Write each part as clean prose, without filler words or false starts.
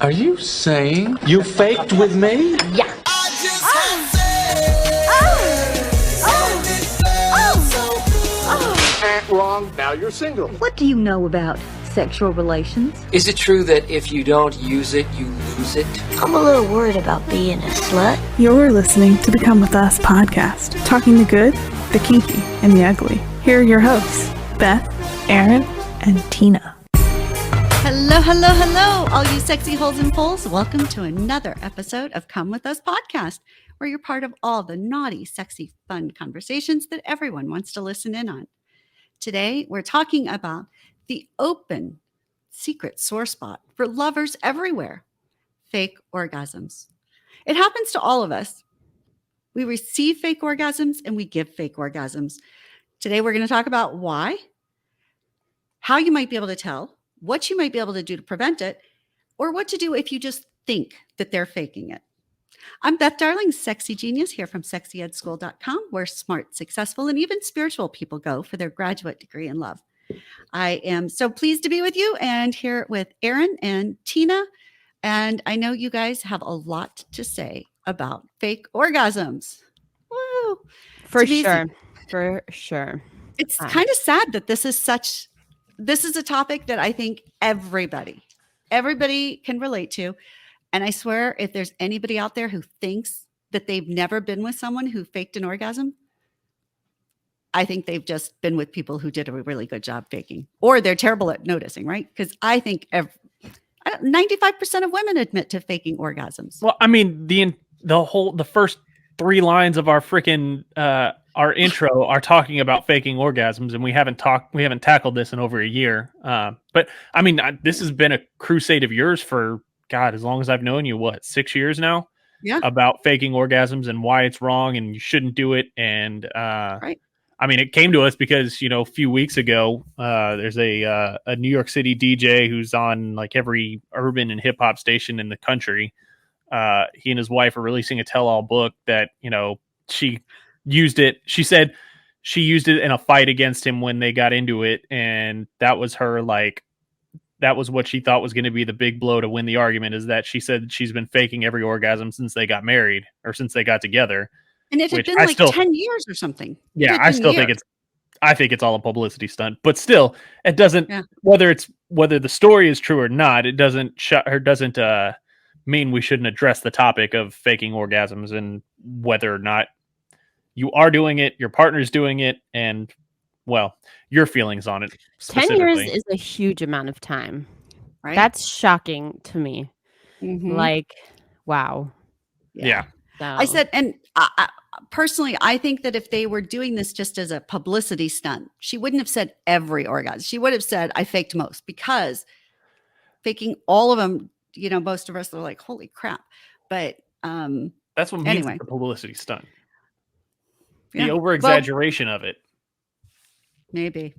Are you saying you faked with me? Yeah. Wrong. Now you're single. What do you know about sexual relations? Is it true that if you don't use it, you lose it? I'm a little worried about being a slut. You're listening to the Come With Us podcast, talking the good, the kinky, and the ugly. Here are your hosts, Beth, Aaron, and Tina. Hello, all you sexy holes and poles. Welcome to another episode of Come With Us podcast, where you're part of all the naughty, sexy, fun conversations that everyone wants to listen in on. Today, we're talking about the open, secret sore spot for lovers everywhere, fake orgasms. It happens to all of us. We receive fake orgasms and we give fake orgasms. Today, we're going to talk about why, how you might be able to tell, what you might be able to do to prevent it, or what to do if you just think that they're faking it. I'm Beth Darling, sexy genius here from sexyedschool.com, where smart, successful, and even spiritual people go for their graduate degree in love. I am so pleased to be with you and here with Aaron and Tina. And I know you guys have a lot to say about fake orgasms. Woo! For sure. It's kind of sad that this is a topic that I think everybody can relate to. And I swear, if there's anybody out there who thinks that they've never been with someone who faked an orgasm, I think they've just been with people who did a really good job faking, or they're terrible at noticing, right? Because I think 95% of women admit to faking orgasms. Well, I mean, the first three lines of our freaking our intro are talking about faking orgasms, and we haven't tackled this in over a year. But I mean, this has been a crusade of yours for God, as long as I've known you, 6 years now? Yeah. About faking orgasms and why it's wrong and you shouldn't do it. And right. I mean, it came to us because, a few weeks ago, there's a New York City DJ who's on like every urban and hip hop station in the country. He and his wife are releasing a tell-all book that, she used it. She said she used it in a fight against him when they got into it. And that was her, that was what she thought was going to be the big blow to win the argument, is that she said she's been faking every orgasm since they got married or since they got together. And it had been 10 years or something. Yeah, I think it's all a publicity stunt, but still it doesn't, whether the story is true or not, it doesn't mean we shouldn't address the topic of faking orgasms and whether or not you are doing it, your partner's doing it, and your feelings on it. 10 years is a huge amount of time. Right? That's shocking to me. Mm-hmm. Wow. Yeah. So. I said, and I, personally, I think that if they were doing this just as a publicity stunt, she wouldn't have said every orgasm. She would have said, I faked most, because faking all of them, most of us are like, holy crap. But that's what makes it a publicity stunt. Yeah. The over-exaggeration of it. Maybe.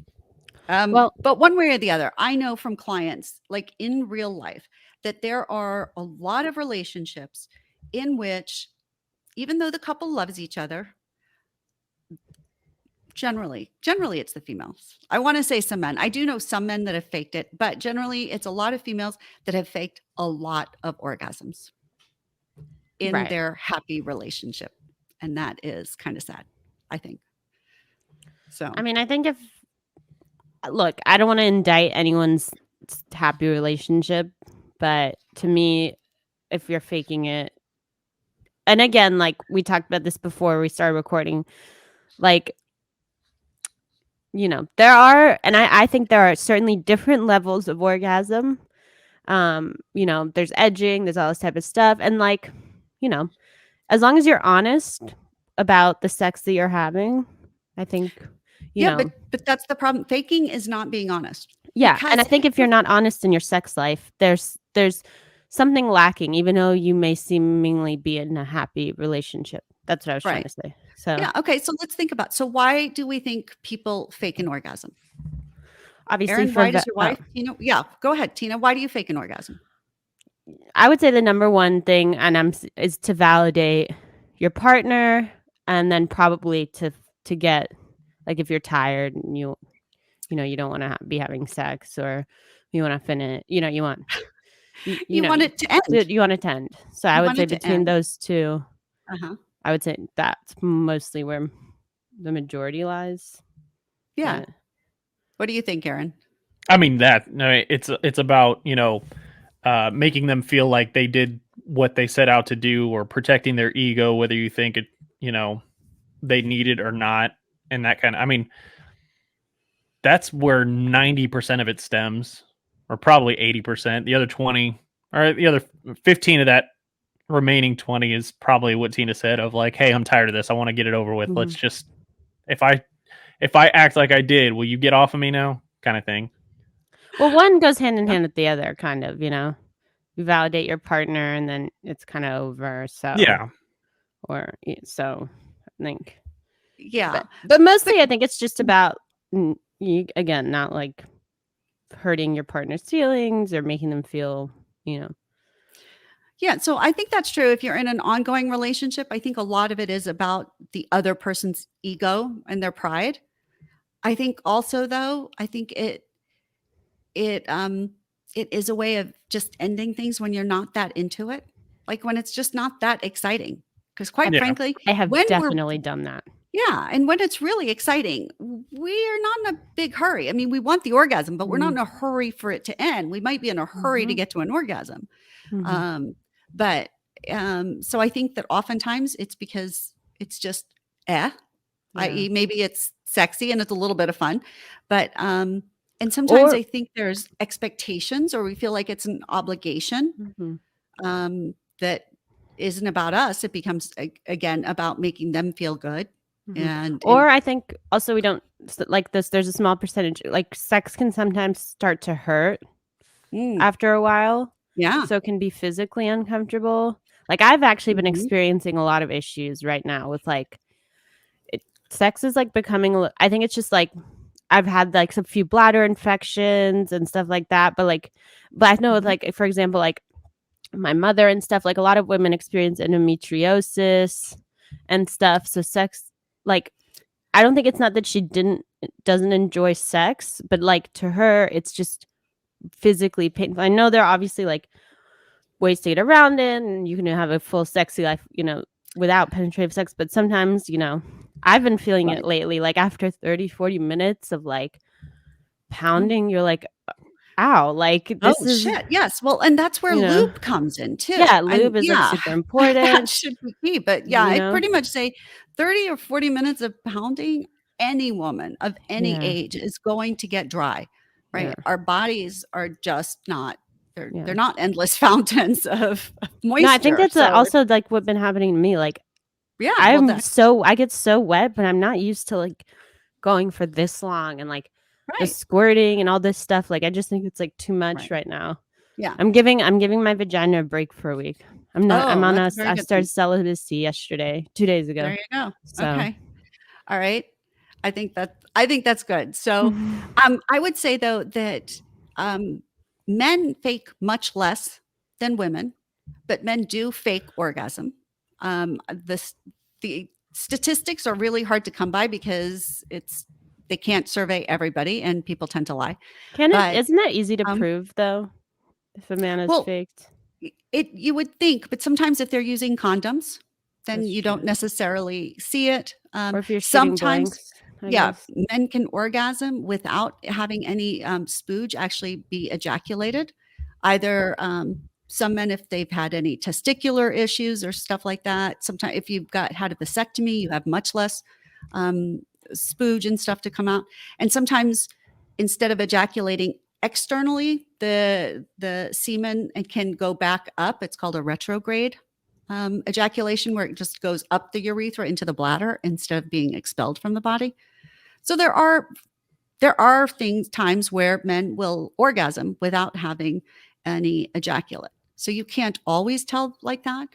But one way or the other, I know from clients, like in real life, that there are a lot of relationships in which, even though the couple loves each other, generally it's the females. I want to say some men. I do know some men that have faked it, but generally it's a lot of females that have faked a lot of orgasms in their happy relationship. And that is kind of sad, I think. So, I mean, I think I don't want to indict anyone's happy relationship, but to me, if you're faking it, and again, like we talked about this before we started recording, there are, and I think there are certainly different levels of orgasm. There's edging, there's all this type of stuff. And as long as you're honest about the sex that you're having, I think, but that's the problem. Faking is not being honest. Yeah. And I think if you're not honest in your sex life, there's something lacking, even though you may seemingly be in a happy relationship. That's what I was trying to say. So yeah. Okay. So let's think about, why do we think people fake an orgasm? Obviously, Aaron, why does your wife, yeah, go ahead, Tina. Why do you fake an orgasm? I would say the number one thing is to validate your partner, and then probably to get, like, if you're tired and you don't want to be having sex, or you want to finish, you want You want it to end. You want it to end. So I You would want say it to between end. those two, Uh-huh. I would say that's mostly where the majority lies. Yeah. But What do you think, Aaron? I mean it's about, making them feel like they did what they set out to do, or protecting their ego, whether you think it, they need it or not. And that kind of, I mean, that's where 90% of it stems, or probably 80%. The other 20, or the other 15 of that remaining 20 is probably what Tina said, of like, hey, I'm tired of this. I want to get it over with. Let's just, if I act like I did, will you get off of me now? Kind of thing. well, one goes hand in hand with the other, kind of, you validate your partner and then it's kind of over. So Yeah. So I think, Yeah. but mostly I think it's just about you, again, not like hurting your partner's feelings or making them feel, Yeah, so I think that's true. If you're in an ongoing relationship, I think a lot of it is about the other person's ego and their pride. I think also, though, I think it is a way of just ending things when you're not that into it, like when it's just not that exciting. Because quite Yeah. frankly, I have when definitely done that. yeah, and when it's really exciting, we are not in a big hurry. I mean, we want the orgasm, but we're not in a hurry for it to end. We might be in a hurry to get to an orgasm. But so I think that oftentimes it's because it's just i.e. maybe it's sexy and it's a little bit of fun, but and sometimes I think there's expectations, or we feel like it's an obligation that isn't about us. It becomes again about making them feel good. And I think also we don't like this. There's a small percentage, like sex can sometimes start to hurt after a while. Yeah. So it can be physically uncomfortable. Like I've actually been experiencing a lot of issues right now with like sex is like becoming, I think it's just like I've had like some few bladder infections and stuff like that. But I know like, for example, like my mother and stuff, like a lot of women experience endometriosis and stuff. So sex, like, I don't think it's not that she doesn't enjoy sex, but like to her, it's just physically painful. I know there are obviously like ways to get around it and you can have a full sexy life, without penetrative sex. But sometimes, I've been feeling it lately, like after 30-40 minutes of like pounding, you're like, ow, like this is shit. Yes. Well, and that's where lube comes in too. Yeah, lube is like super important. That should be key. But yeah, I pretty much say 30 or 40 minutes of pounding, any woman of any age is going to get dry, right? Yeah. Our bodies are just not, they're not endless fountains of moisture. No, I think that's also like what's been happening to me. Like, I get so wet, but I'm not used to like going for this long and like the squirting and all this stuff. Like, I just think it's like too much right now. Yeah. I'm giving my vagina a break for a week. I started celibacy yesterday, 2 days ago. There you go. So. Okay. All right. I think that's good. So, I would say though that men fake much less than women, but men do fake orgasm. The statistics are really hard to come by because they can't survey everybody and people tend to lie. Isn't that easy to prove though? If a man is faked? You would think, but sometimes if they're using condoms, then you don't necessarily see it. Or if you're shooting blanks. Men can orgasm without having any spooge actually be ejaculated. Either some men, if they've had any testicular issues or stuff like that. Sometimes if you've had a vasectomy, you have much less spooge and stuff to come out. And sometimes instead of ejaculating externally, the semen can go back up. It's called a retrograde ejaculation, where it just goes up the urethra into the bladder instead of being expelled from the body. So there are times where men will orgasm without having any ejaculate. So you can't always tell like that,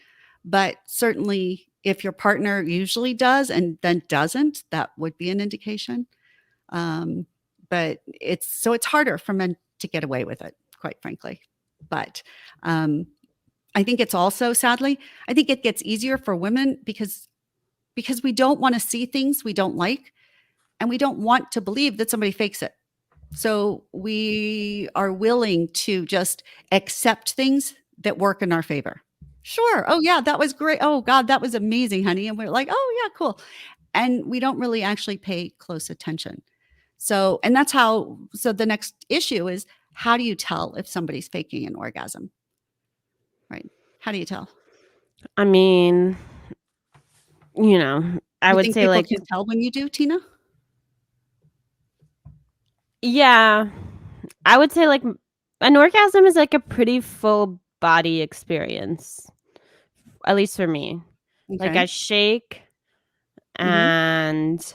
but certainly if your partner usually does and then doesn't, that would be an indication. But it's harder for men to get away with it, quite frankly. But I think it's also, sadly, I think it gets easier for women because we don't want to see things we don't like, and we don't want to believe that somebody fakes it. So we are willing to just accept things that work in our favor. Sure. Oh, yeah, that was great. Oh, God, that was amazing, honey. And we're like, oh, yeah, cool. And we don't really actually pay close attention. So, and that's how, so the next issue is, how do you tell if somebody's faking an orgasm? Right. How do you tell? I mean, I You would think say people like, can tell when you do, Tina? yeah, I would say like an orgasm is like a pretty full body experience, at least for me. Like Okay. I shake Mhm. and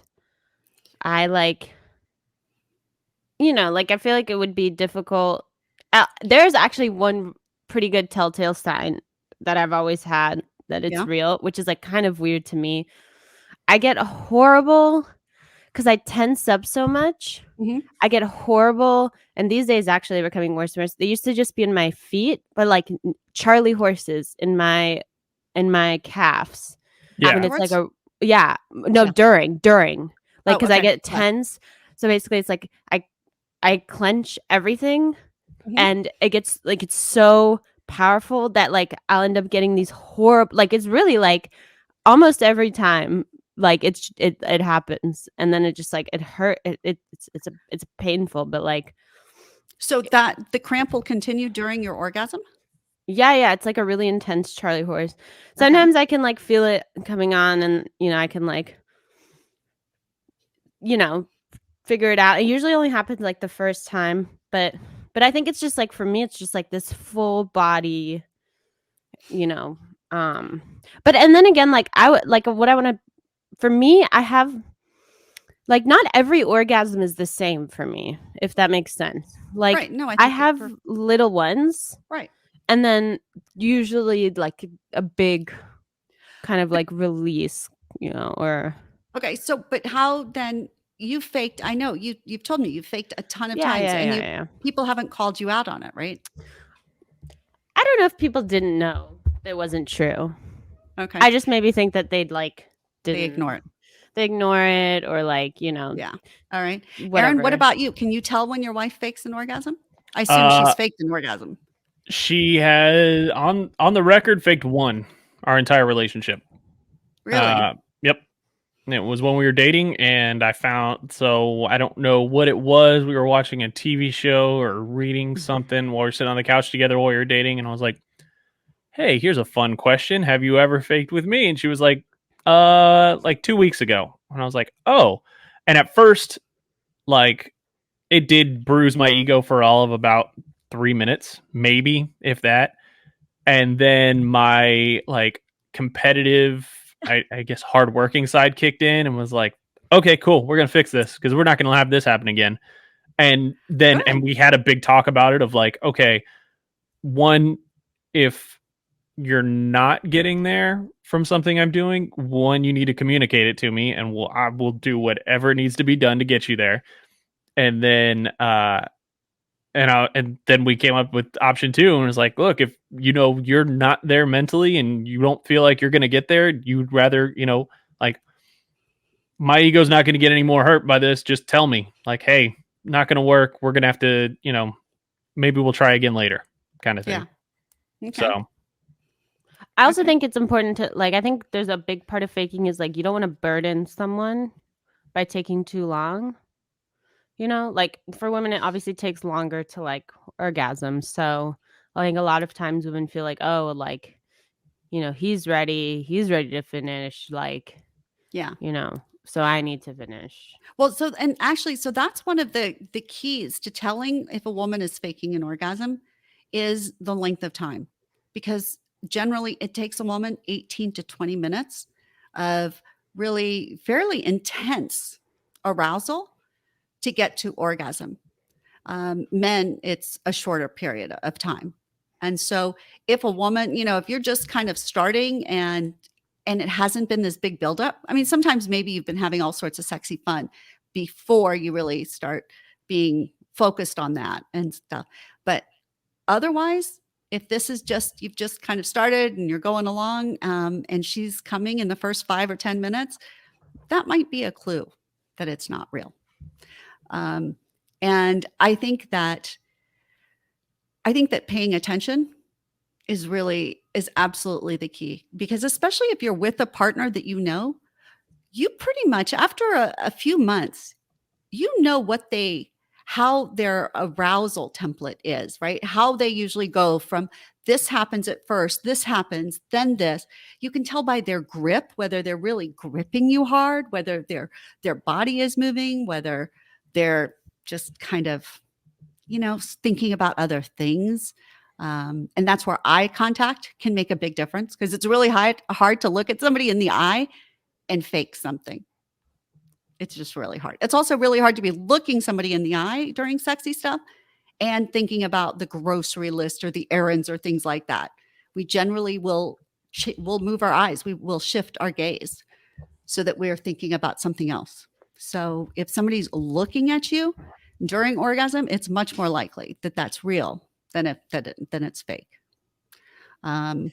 I like, like I feel like it would be difficult. There's actually one pretty good telltale sign that I've always had that it's Yeah. real, which is like kind of weird to me. I get horrible because I tense up so much. Mhm. I get horrible, and these days actually they're becoming worse and worse. They used to just be in my feet, but like Charlie horses in my calves. And it's like Afterwards? no, Yeah. during like Oh, because I okay. get Got it. tense. So basically, it's like I clench everything, Mhm. and it gets like it's so powerful that like I'll end up getting these horrible. Like it's really like almost every time like it happens, and then it just like it hurt. It's painful, but like So that the cramp will continue during your orgasm? yeah, it's like a really intense Charlie horse. Okay. Sometimes I can like feel it coming on, and I can like figure it out. It usually only happens like the first time, but I think it's just like for me, it's just like this full body, you know. But and then again, like I would like what I want to. For me, I have like not every orgasm is the same for me, if that makes sense. Like Right. No, I I think have little ones, right. and then usually like a big kind of like release, or Okay. So, but how then you faked? I know you've told me you faked a ton of times, and yeah. people haven't called you out on it, right? I don't know if people didn't know it wasn't true. Okay. I just maybe think that they'd like They didn't ignore it. they ignore it, or like Yeah. All right. whatever. Aaron, what about you? Can you tell when your wife fakes an orgasm? I assume she's faked an orgasm. She has on the record faked one our entire relationship. Really? Yep. It was when we were dating, and so I don't know what it was. We were watching a TV show or reading something while we were sitting on the couch together while we were dating, and I was like, "Hey, here's a fun question. Have you ever faked with me?" And she was like 2 weeks ago. And I was like, "Oh." And at first, like, it did bruise my ego for all of about 3 minutes, maybe, if that. And then my like competitive, I guess hardworking side kicked in and was like, okay, cool, we're gonna fix this because we're not gonna have this happen again. And then Good. and we had a big talk about it of like, okay, one, if you're not getting there from something I'm doing, one, you need to communicate it to me, and I will do whatever needs to be done to get you there. And then and then we came up with option 2 and was like, look, if you're not there mentally and you don't feel like you're going to get there, you'd rather, like, my ego's not going to get any more hurt by this. Just tell me, like, hey, not going to work. We're going to have to, maybe we'll try again later, kind of thing. Yeah. Okay. So I also think it's important to like I think there's a big part of faking is like you don't want to burden someone by taking too long. Like for women, it obviously takes longer to like orgasm. So I think a lot of times women feel like, oh, like, he's ready to finish. Like, Yeah. So I need to finish. Well, so and actually, so that's one of the keys to telling if a woman is faking an orgasm is the length of time, because generally it takes a woman 18 to 20 minutes of really fairly intense arousal to get to orgasm. Men, it's a shorter period of time. And so if a woman, if you're just kind of starting and it hasn't been this big buildup, I mean, sometimes maybe you've been having all sorts of sexy fun before you really start being focused on that and stuff. But otherwise, if this is you've just kind of started and you're going along, and she's coming in the first 5 or 10 minutes, that might be a clue that it's not real. And I think that paying attention is absolutely the key, because especially if you're with a partner that you pretty much after a few months, how their arousal template is, right? How they usually go from this happens at first, this happens, then this. You can tell by their grip, whether they're really gripping you hard, whether their body is moving, whether they're just kind of, thinking about other things. And that's where eye contact can make a big difference, because it's really hard to look at somebody in the eye and fake something. It's just really hard. It's also really hard to be looking somebody in the eye during sexy stuff and thinking about the grocery list or the errands or things like that. We generally will move our eyes. We will shift our gaze so that we're thinking about something else. So if somebody's looking at you during orgasm, it's much more likely that that's real than it's fake. But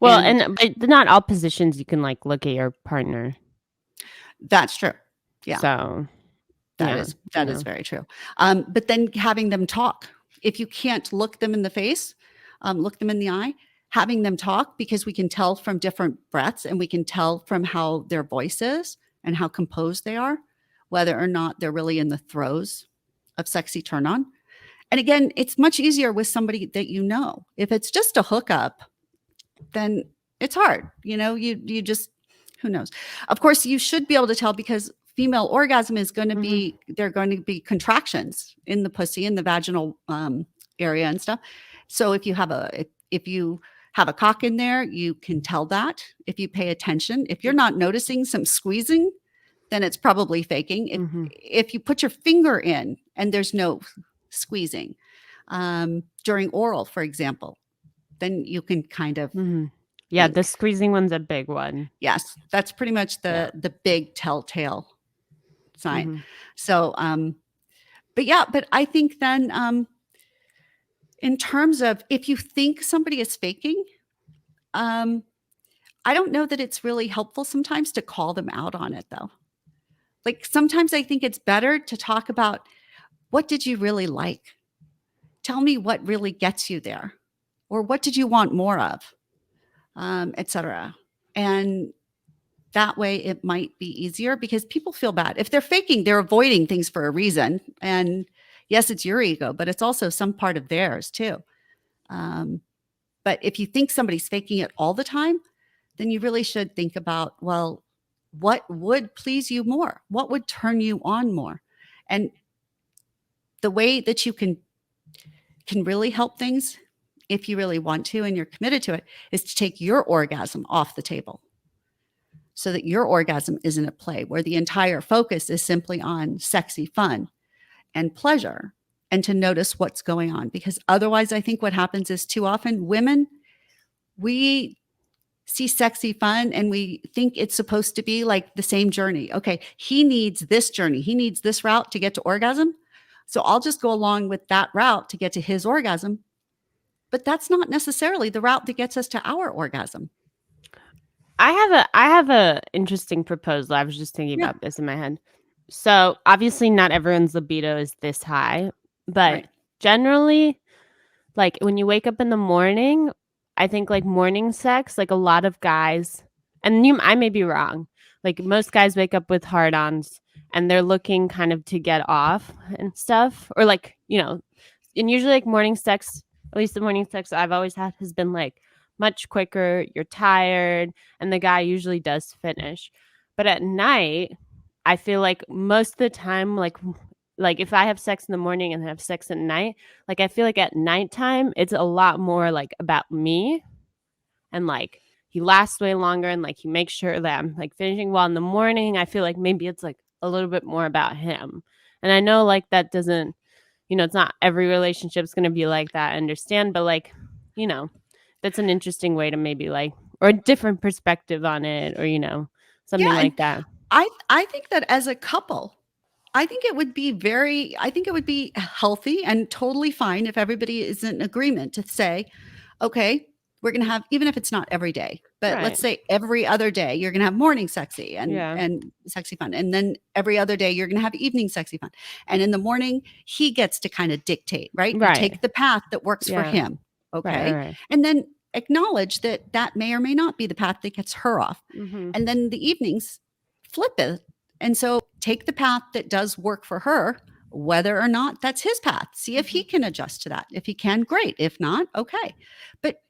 not all positions you can like look at your partner. That's true. Yeah. So that is very true. But then having them talk, if you can't look them in the face, look them in the eye, having them talk, because we can tell from different breaths and we can tell from how their voice is and how composed they are, whether or not they're really in the throes of sexy turn on. And again, it's much easier with somebody that If it's just a hookup, then it's hard. You just, who knows? Of course, you should be able to tell, because female orgasm is going to be, there are going to be contractions in the pussy, in the vaginal area and stuff. So if you have a cock in there, you can tell that if you pay attention. If you're not noticing some squeezing, then it's probably faking. If you put your finger in and there's no squeezing during oral, for example, then you can kind of Yeah, the squeezing one's a big one. Yes, that's pretty much the big telltale sign. So, but I think then in terms of if you think somebody is faking, I don't know that it's really helpful sometimes to call them out on it, though. Like sometimes I think it's better to talk about, what did you really like? Tell me what really gets you there, or what did you want more of? Etc. And that way it might be easier, because people feel bad. If they're faking, they're avoiding things for a reason. And yes, it's your ego, but it's also some part of theirs too. But if you think somebody's faking it all the time, then you really should think about, well, what would please you more? What would turn you on more? And the way that you can really help things, if you really want to and you're committed to it, is to take your orgasm off the table, so that your orgasm isn't at play, where the entire focus is simply on sexy fun and pleasure, and to notice what's going on. Because otherwise, I think what happens is, too often women, we see sexy fun and we think it's supposed to be like the same journey. Okay, he needs this journey. He needs this route to get to orgasm. So I'll just go along with that route to get to his orgasm. But that's not necessarily the route that gets us to our orgasm. I have a interesting proposal. I was just thinking about this in my head. So obviously not everyone's libido is this high, but generally, like when you wake up in the morning, I think like morning sex, like a lot of guys, and I may be wrong, like most guys wake up with hard-ons and they're looking kind of to get off and stuff, or like, and usually like morning sex, at least the morning sex I've always had has been like much quicker. You're tired, and the guy usually does finish. But at night, I feel like most of the time, like if I have sex in the morning and have sex at night, like I feel like at nighttime, it's a lot more like about me, and like he lasts way longer, and like he makes sure that I'm like finishing. While in the morning, I feel like maybe it's like a little bit more about him. And I know like that doesn't, it's not every relationship's going to be like that. I understand, but like, that's an interesting way to maybe like, or a different perspective on it, or, something like that. I think that as a couple, I think it would be healthy and totally fine if everybody is in agreement to say, okay, we're going to have, even if it's not every day, but Right. let's say every other day, you're going to have morning sexy Yeah. and sexy fun. And then every other day, you're going to have evening sexy fun. And in the morning, he gets to kind of dictate, right? You Right. take the path that works for Yeah. him. Okay. Right. And then acknowledge that that may or may not be the path that gets her off. Mm-hmm. And then the evenings, flip it. And so take the path that does work for her, whether or not that's his path. See if he can adjust to that. If he can, great. If not, okay. But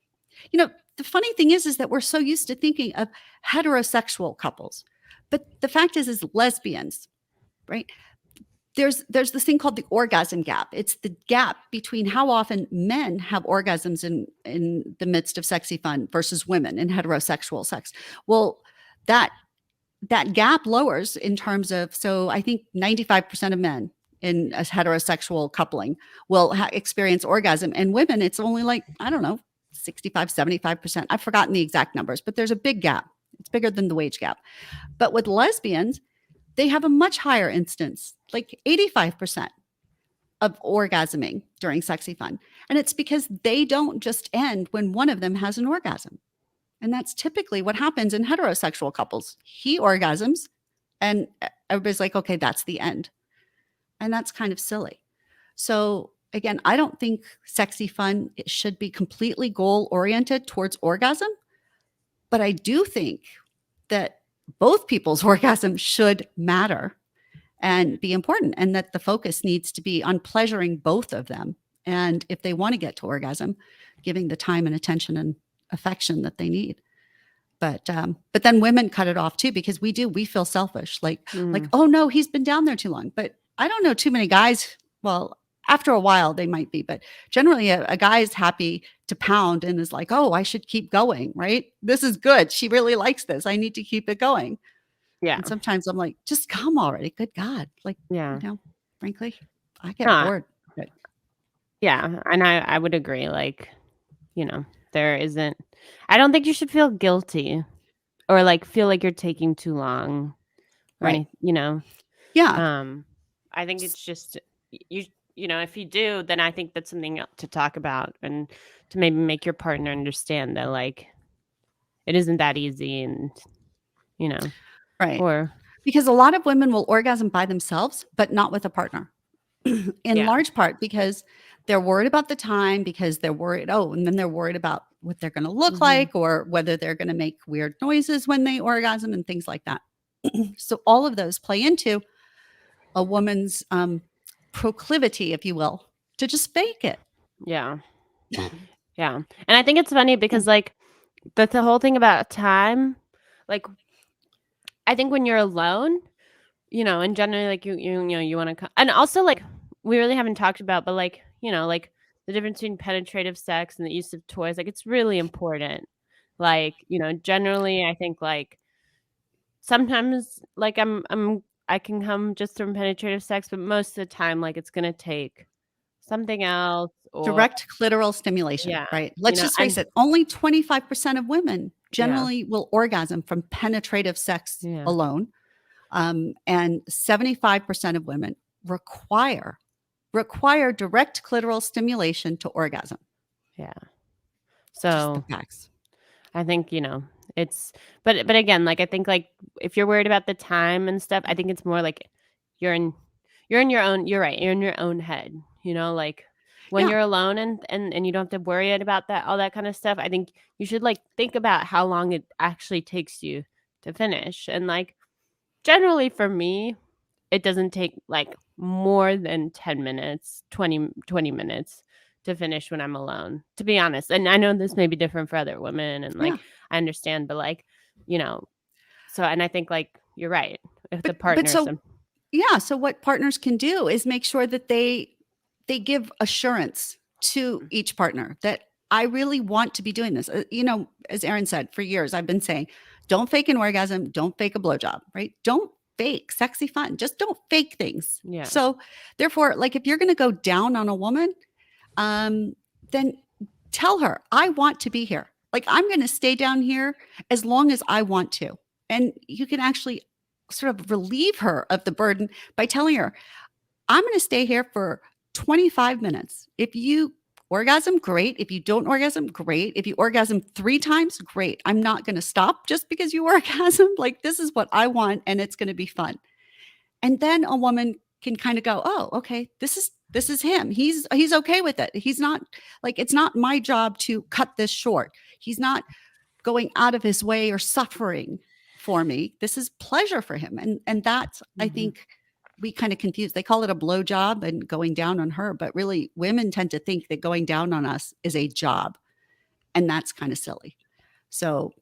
the funny thing is that we're so used to thinking of heterosexual couples, but the fact is lesbians, right? There's this thing called the orgasm gap. It's the gap between how often men have orgasms in the midst of sexy fun versus women in heterosexual sex. Well, that gap lowers in terms of, so I think 95% of men in a heterosexual coupling will experience orgasm, and women, it's only like, I don't know, 65, 75%. I've forgotten the exact numbers, but there's a big gap. It's bigger than the wage gap. But with lesbians, they have a much higher instance, like 85% of orgasming during sexy fun. And it's because they don't just end when one of them has an orgasm. And that's typically what happens in heterosexual couples. He orgasms and everybody's like, okay, that's the end. And that's kind of silly. So again, I don't think sexy fun, it should be completely goal oriented towards orgasm. But I do think that both people's orgasm should matter and be important, and that the focus needs to be on pleasuring both of them. And if they want to get to orgasm, giving the time and attention and affection that they need. But then women cut it off too, because we feel selfish, like, oh no, he's been down there too long. But I don't know too many guys. Well, after a while they might be, but generally a guy is happy to pound and is like, oh, I should keep going, right? This is good. She really likes this. I need to keep it going. Yeah. And sometimes I'm like, just come already. Good God. Like, Yeah. Frankly, I get bored. But yeah. And I would agree. Like, there isn't, I don't think you should feel guilty or like feel like you're taking too long. Or Right. Yeah. I think it's just, if you do, then I think that's something to talk about and to maybe make your partner understand that like it isn't that easy, and right. Or because a lot of women will orgasm by themselves, but not with a partner. In large part because they're worried about the time, because they're worried, and then they're worried about what they're going to look like, or whether they're going to make weird noises when they orgasm and things like that. So all of those play into a woman's proclivity, if you will, to just fake it. Yeah. Yeah. And I think it's funny because like the whole thing about time, like I think when you're alone, and generally like you want to come, and also like we really haven't talked about, but like, like the difference between penetrative sex and the use of toys, like it's really important. Like, generally I think like sometimes like I can come just from penetrative sex, but most of the time like it's going to take something else, or direct clitoral stimulation, right? Let's just face it. Only 25% of women generally will orgasm from penetrative sex alone. And 75% of women require direct clitoral stimulation to orgasm. Yeah. Just So the facts. I think, it's, but again, like, I think like if you're worried about the time and stuff, I think it's more like you're in your own, you're right. You're in your own head, like when you're alone and you don't have to worry about that, all that kind of stuff. I think you should like think about how long it actually takes you to finish. And like, generally for me, it doesn't take like more than 10 minutes, 20 minutes to finish when I'm alone, to be honest. And I know this may be different for other women, and like, I understand, but like, so, and I think like, you're right. If the partner, so what partners can do is make sure that they give assurance to each partner that I really want to be doing this. As Erin said, for years, I've been saying, don't fake an orgasm. Don't fake a blowjob, right? Don't fake sexy fun. Just don't fake things. Yeah. So therefore, like if you're going to go down on a woman, then tell her, I want to be here. Like I'm going to stay down here as long as I want to. And you can actually sort of relieve her of the burden by telling her, I'm going to stay here for 25 minutes. If you orgasm, great. If you don't orgasm, great. If you orgasm 3 times, great. I'm not going to stop just because you orgasm. Like, this is what I want, and it's going to be fun. And then a woman can kind of go, oh, okay, this is him. He's okay with it. He's not like, it's not my job to cut this short. He's not going out of his way or suffering for me. This is pleasure for him. And that's, I think, we kind of confuse. They call it a blow job and going down on her, but really women tend to think that going down on us is a job. And that's kind of silly. So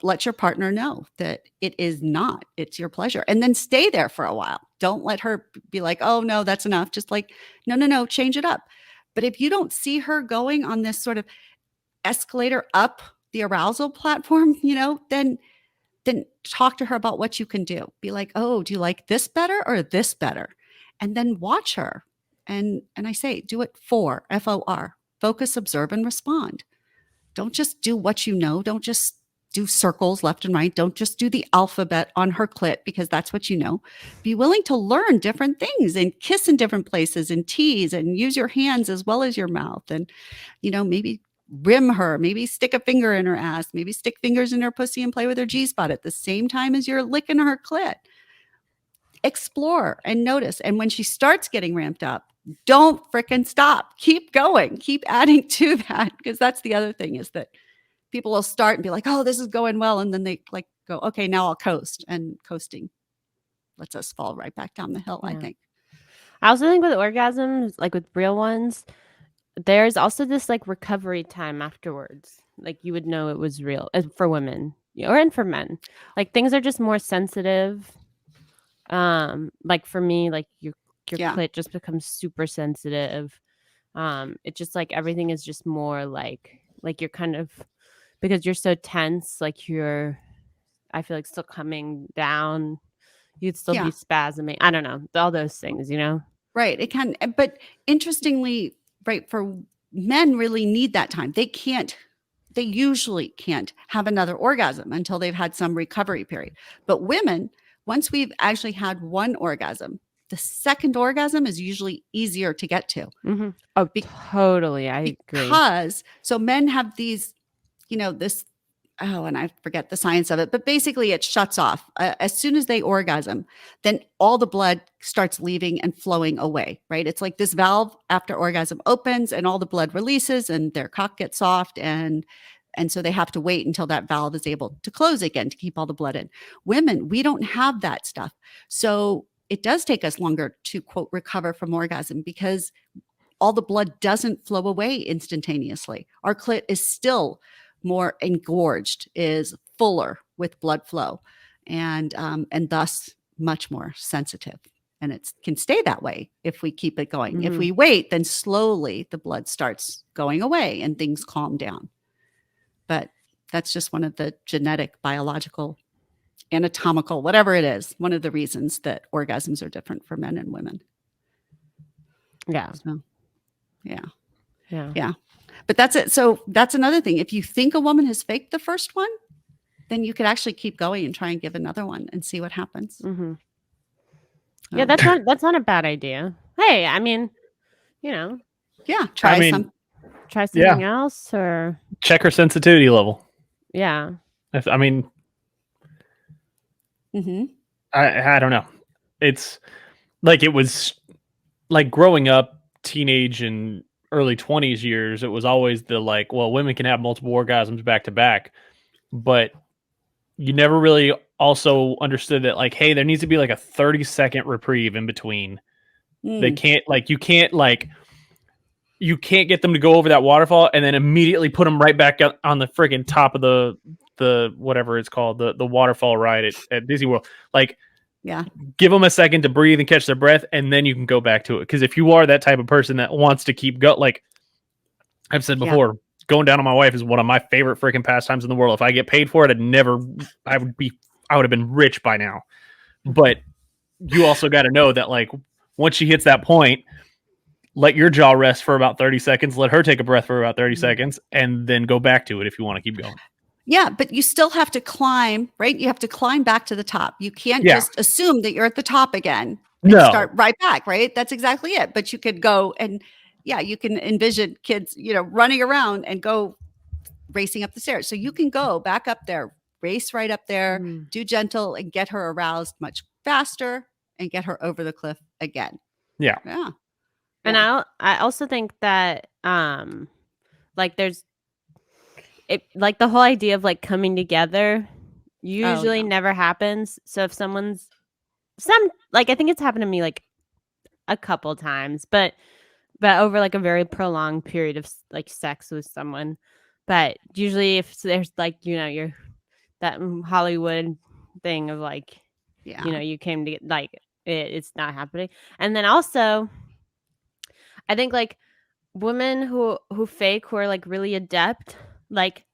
let your partner know that it is not, it's your pleasure. And then stay there for a while. Don't let her be like, oh no, that's enough. Just like, no, change it up. But if you don't see her going on this sort of escalator up the arousal platform, then talk to her about what you can do. Be like, oh, do you like this better or this better? And then watch her. And I say, do it FOR, focus, observe, and respond. Don't just do what you know. Don't just do circles left and right. Don't just do the alphabet on her clit because that's what you know. Be willing to learn different things and kiss in different places and tease and use your hands as well as your mouth. And, maybe rim her, maybe stick a finger in her ass, maybe stick fingers in her pussy and play with her G-spot at the same time as you're licking her clit. Explore and notice. And when she starts getting ramped up, don't frickin' stop. Keep going. Keep adding to that. Because that's the other thing is that people will start and be like, oh, this is going well. And then they like go, okay, now I'll coast. And coasting lets us fall right back down the hill, I think. I also think with orgasms, like with real ones, there's also this like recovery time afterwards. Like you would know it was real for women and for men. Like things are just more sensitive. Like for me, like your clit just becomes super sensitive. It just like everything is just more like you're kind of, because you're so tense, like I feel like still coming down. You'd still be spasming. I don't know. All those things, Right. It can, but interestingly, right, for men really need that time. They usually can't have another orgasm until they've had some recovery period. But women, once we've actually had one orgasm, the second orgasm is usually easier to get to. Mm-hmm. Oh, totally. I agree. Because, so men have these, this, and I forget the science of it, but basically it shuts off. As soon as they orgasm, then all the blood starts leaving and flowing away, right? It's like this valve after orgasm opens and all the blood releases and their cock gets soft. And so they have to wait until that valve is able to close again to keep all the blood in. Women, we don't have that stuff. So it does take us longer to, quote, recover from orgasm because all the blood doesn't flow away instantaneously. Our clit is still more engorged, is fuller with blood flow, and thus much more sensitive. And it can stay that way if we keep it going. If we wait, then slowly the blood starts going away and things calm down. But that's just one of the genetic, biological, anatomical, whatever it is, one of the reasons that orgasms are different for men and women. Yeah. So, yeah. But that's it. So that's another thing. If you think a woman has faked the first one, then you could actually keep going and try and give another one and see what happens. Mm-hmm. Yeah, that's not a bad idea. Hey, I mean, try something else or check her sensitivity level. Yeah. I mean, I don't know. It's like it was like growing up, teenage and early 20s years, it was always the like, well, women can have multiple orgasms back to back, but you never really also understood that like, hey, there needs to be like a 30-second reprieve in between. They can't you can't get them to go over that waterfall and then immediately put them right back up on the friggin' top of the whatever it's called, the waterfall ride at Disney World. Like, give them a second to breathe and catch their breath, and then you can go back to it. Because if you are that type of person that wants to keep like I've said before, going down on my wife is one of my favorite freaking pastimes in the world. If I get paid for it, I would have been rich by now. But you also got to know that like once she hits that point, let your jaw rest for about 30 seconds, let her take a breath for about 30 seconds, and then go back to it if you want to keep going. Yeah, but you still have to climb, right? You have to climb back to the top. You can't just assume that you're at the top again and start right back, right? That's exactly it. But you could go and you can envision kids, running around and go racing up the stairs. So you can go back up there, race right up there, do gentle, and get her aroused much faster and get her over the cliff again. Yeah. Yeah. And I also think that like there's it, like the whole idea of like coming together usually never happens. So if like I think it's happened to me like a couple times, but over like a very prolonged period of like sex with someone. But usually if there's like, you're that Hollywood thing of like, you came to get like it's not happening. And then also I think like women who fake, who are like really adept, like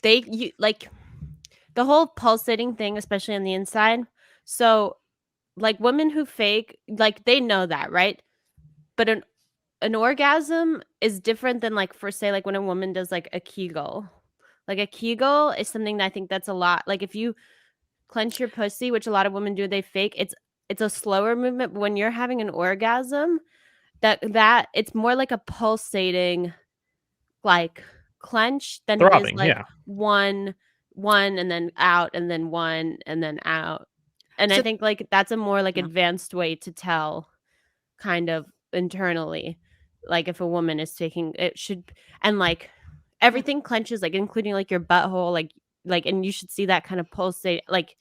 like the whole pulsating thing, especially on the inside. So like women who fake, like they know that, right? But an orgasm is different than like, for say, like when a woman does like a Kegel. Like a Kegel is something that I think that's a lot. Like if you clench your pussy, which a lot of women do, they fake. It's a slower movement. But when you're having an orgasm, that it's more like a pulsating, like clench than Throbbing, it is like one and then out and then one and then out. And so, I think like that's a more like advanced way to tell kind of internally, like if a woman is taking it should, and like everything clenches, like including like your butthole, like and you should see that kind of pulsate, like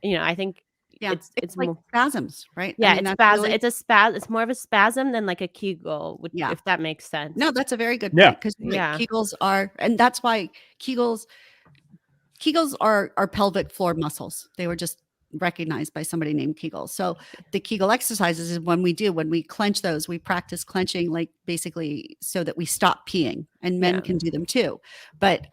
I think it's like more spasms, right? Yeah, I mean, it's spasm. really... It's a spasm. It's more of a spasm than like a Kegel, if that makes sense. No, that's a very good point, because Kegels are, and that's why Kegels are pelvic floor muscles. They were just recognized by somebody named Kegel. So the Kegel exercises is when we clench those, we practice clenching, like basically so that we stop peeing, and men can do them too. But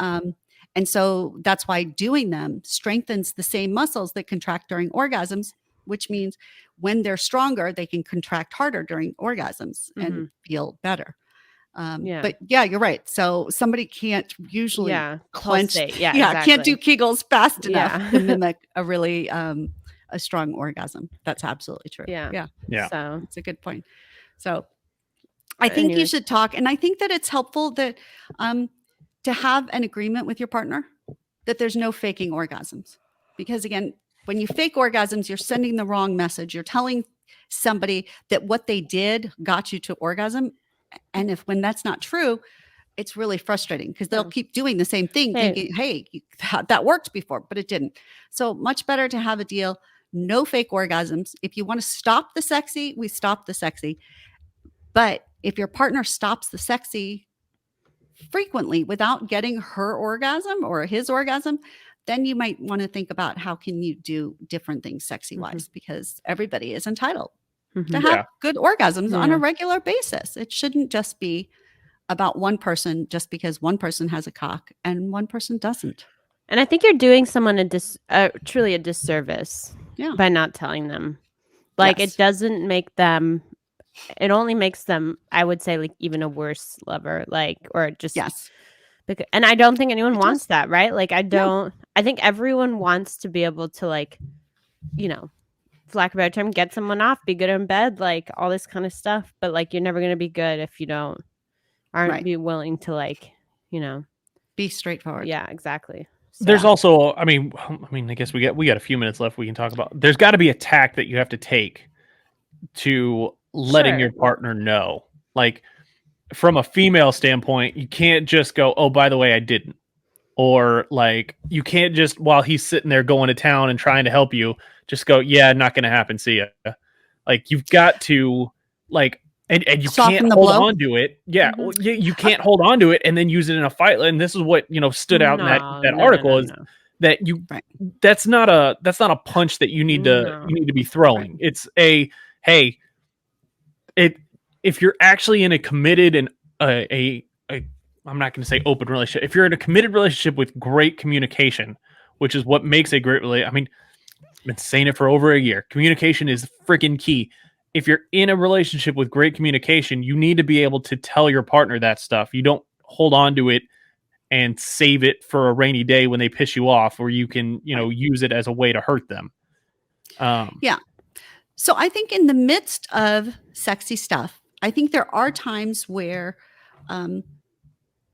and so that's why doing them strengthens the same muscles that contract during orgasms, which means when they're stronger, they can contract harder during orgasms and feel better. But you're right. So somebody can't usually clench. Exactly. Can't do Kegels fast enough to mimic a really a strong orgasm. That's absolutely true. Yeah. So it's a good point. So I think you should talk, and I think that it's helpful that to have an agreement with your partner that there's no faking orgasms, because again, when you fake orgasms, you're sending the wrong message. You're telling somebody that what they did got you to orgasm. And when that's not true, it's really frustrating, because they'll keep doing the same thing, thinking, hey, that worked before, but it didn't. So much better to have a deal. No fake orgasms. If you want to stop the sexy, we stop the sexy. But if your partner stops the sexy frequently without getting her orgasm or his orgasm, then you might want to think about how can you do different things sexy wise, because everybody is entitled to have good orgasms on a regular basis. It shouldn't just be about one person just because one person has a cock and one person doesn't. And I think you're doing someone truly a disservice by not telling them. Like it doesn't make them, it only makes them, I would say, like even a worse lover, like, or just because, and I don't think anyone wants that, right? Like I think everyone wants to be able to, like, for lack of a better term, get someone off, be good in bed, like all this kind of stuff. But like you're never going to be good if you aren't be willing to, like, be straightforward. Yeah, exactly. So, there's also, I mean, I guess we got a few minutes left. We can talk about. There's got to be a tack that you have to take to letting your partner know. Like from a female standpoint, you can't just go, "Oh, by the way, I didn't," or like you can't just, while he's sitting there going to town and trying to help you, just go, "Yeah, not going to happen. See ya." Like you've got to, like. And you can't hold on to it. Yeah, you can't hold on to it and then use it in a fight. And this is what stood out in that article is that that's not a punch that you need to be throwing. Right. It's if you're actually in a committed and I'm not going to say open relationship. If you're in a committed relationship with great communication, which is what makes a great relationship. I mean, I've been saying it for over a year. Communication is freaking key. If you're in a relationship with great communication, you need to be able to tell your partner that stuff. You don't hold on to it and save it for a rainy day when they piss you off, or you can, use it as a way to hurt them. So I think in the midst of sexy stuff, I think there are times where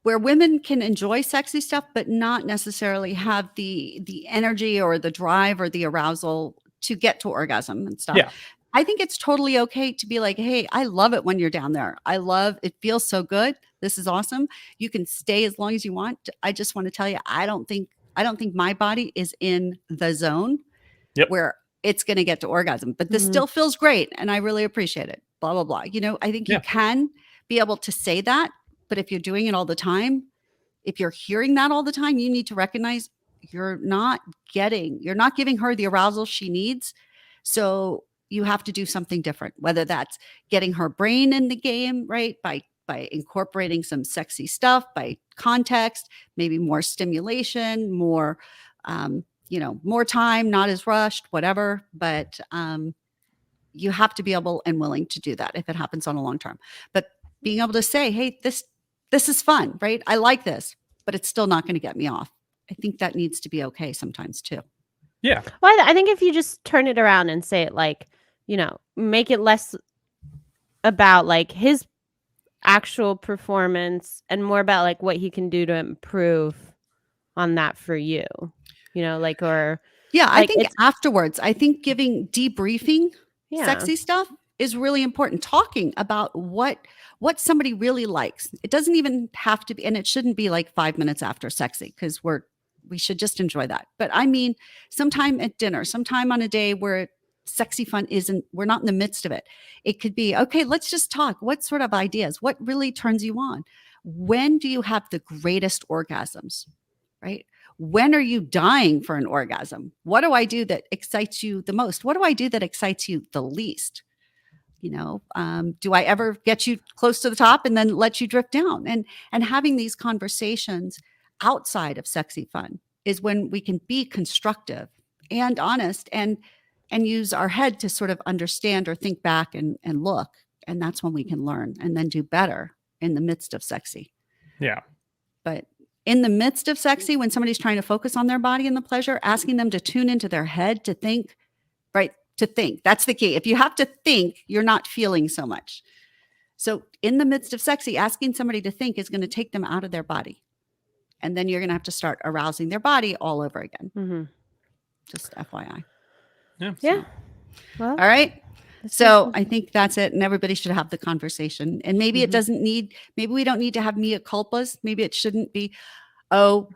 women can enjoy sexy stuff, but not necessarily have the energy or the drive or the arousal to get to orgasm and stuff. Yeah. I think it's totally okay to be like, hey, I love it when you're down there. It feels so good. This is awesome. You can stay as long as you want. I just want to tell you, I don't think my body is in the zone where it's going to get to orgasm, but this still feels great. And I really appreciate it. Blah, blah, blah. I think you can be able to say that, but if you're doing it all the time, if you're hearing that all the time, you need to recognize you're not giving her the arousal she needs. So you have to do something different, whether that's getting her brain in the game, right? By incorporating some sexy stuff, by context, maybe more stimulation, more, more time, not as rushed, whatever. But you have to be able and willing to do that if it happens on a long term. But being able to say, hey, this is fun, right? I like this, but it's still not going to get me off. I think that needs to be okay sometimes too. Yeah. Well, I think if you just turn it around and say it like, make it less about like his actual performance and more about like what he can do to improve on that for you, or. Yeah, like I think afterwards, giving debriefing sexy stuff is really important. Talking about what somebody really likes. It doesn't even have to be, and it shouldn't be like 5 minutes after sexy, because we should just enjoy that. But I mean, sometime at dinner, sometime on a day where sexy fun we're not in the midst of it. It could be, okay, let's just talk. What sort of ideas? What really turns you on? When do you have the greatest orgasms, right? When are you dying for an orgasm? What do I do that excites you the most? What do I do that excites you the least? Do I ever get you close to the top and then let you drift down? And having these conversations outside of sexy fun is when we can be constructive and honest and use our head to sort of understand or think back and look. And that's when we can learn and then do better in the midst of sexy. Yeah. But in the midst of sexy, when somebody's trying to focus on their body and the pleasure, asking them to tune into their head to think, right? To think. That's the key. If you have to think, you're not feeling so much. So in the midst of sexy, asking somebody to think is going to take them out of their body. And then you're going to have to start arousing their body all over again. Mm-hmm. Just FYI. Yeah. Well, all right. So I think that's it. And everybody should have the conversation. And maybe it doesn't maybe we don't need to have mea culpas. Maybe it shouldn't be, oh,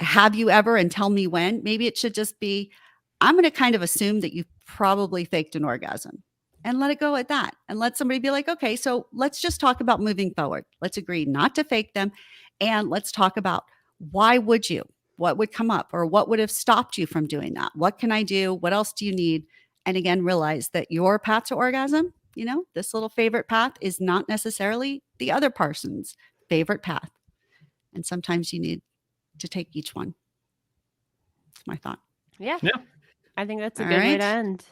have you ever and tell me when? Maybe it should just be, I'm going to kind of assume that you probably faked an orgasm and let it go at that. And let somebody be like, okay, so let's just talk about moving forward. Let's agree not to fake them. And let's talk about why would you? What would come up or what would have stopped you from doing that? What can I do? What else do you need? And again, realize that your path to orgasm, this little favorite path is not necessarily the other person's favorite path. And sometimes you need to take each one. That's my thought. Yeah. I think that's a good way to end.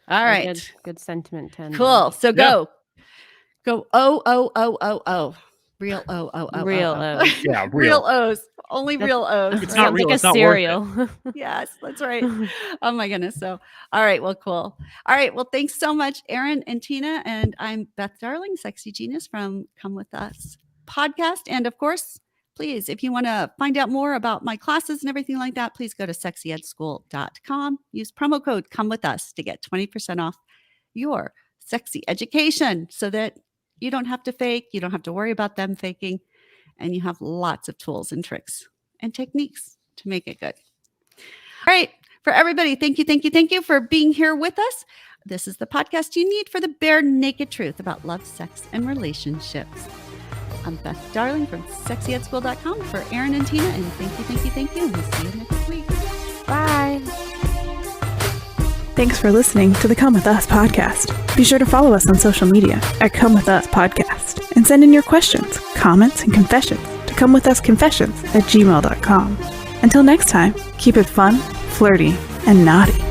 All right. Good sentiment to end. Cool. So go. Oh. Real O. Real O. Yeah, real O's. Only real O's. It's not real. Like it's a not cereal. worth it. Yes, that's right. Oh my goodness. So, all right. Well, cool. All right. Well, thanks so much, Aaron and Tina. And I'm Beth Darling, Sexy Genius from Come With Us podcast. And of course, please, if you want to find out more about my classes and everything like that, please go to sexyedschool.com. Use promo code Come With Us to get 20% off your sexy education so that you don't have to fake. You don't have to worry about them faking. And you have lots of tools and tricks and techniques to make it good. All right. For everybody, thank you for being here with us. This is the podcast you need for the bare naked truth about love, sex, and relationships. I'm Beth Darling from sexyedschool.com for Aaron and Tina. And thank you. We'll see you next week. Bye. Thanks for listening to the Come With Us podcast. Be sure to follow us on social media at Come With Us Podcast and send in your questions, comments, and confessions to comewithusconfessions@gmail.com. Until next time, keep it fun, flirty, and naughty.